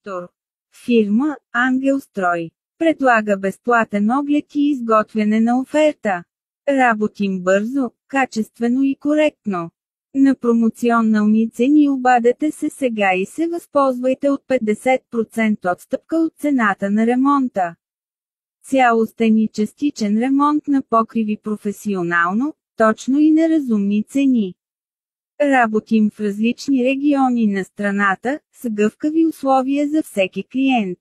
майстор. Фирма Ангелстрой предлага безплатен оглед и изготвяне на оферта. Работим бързо, качествено и коректно. На промоционални цени обадете се сега и се възползвайте от 50% отстъпка от цената на ремонта. Цялостен и частичен ремонт на покриви професионално, точно и на разумни цени. Работим в различни региони на страната, с гъвкави условия за всеки клиент.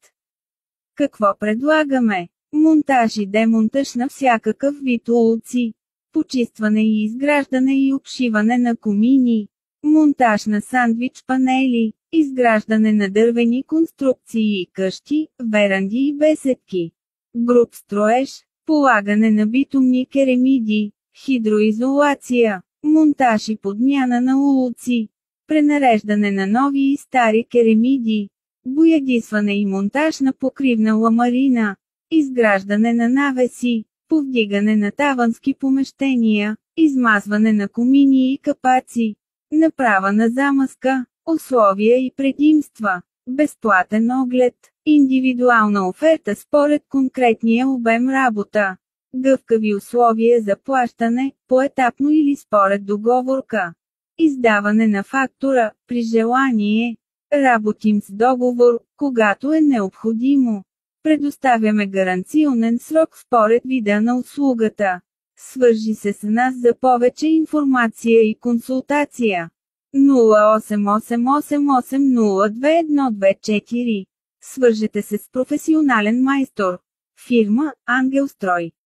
Какво предлагаме? Монтаж и демонтаж на всякакъв вид улици. Почистване и изграждане и обшиване на комини. Монтаж на сандвич панели. Изграждане на дървени конструкции и къщи, веранди и беседки. Груб строеж. Полагане на битумни керемиди. Хидроизолация. Монтаж и подмяна на улици. Пренареждане на нови и стари керемиди. Боядисване и монтаж на покривна ламарина. Изграждане на навеси. Повдигане на тавански помещения. Измазване на комини и капаци. Направа на замъска. Условия и предимства. Безплатен оглед. Индивидуална оферта според конкретния обем работа. Гъвкави условия за плащане, поетапно или според договорка. Издаване на фактура, при желание. Работим с договор, когато е необходимо. Предоставяме гаранционен срок според вида на услугата. Свържи се с нас за повече информация и консултация. 0888802124. Свържете се с професионален майстор. Фирма Ангелстрой.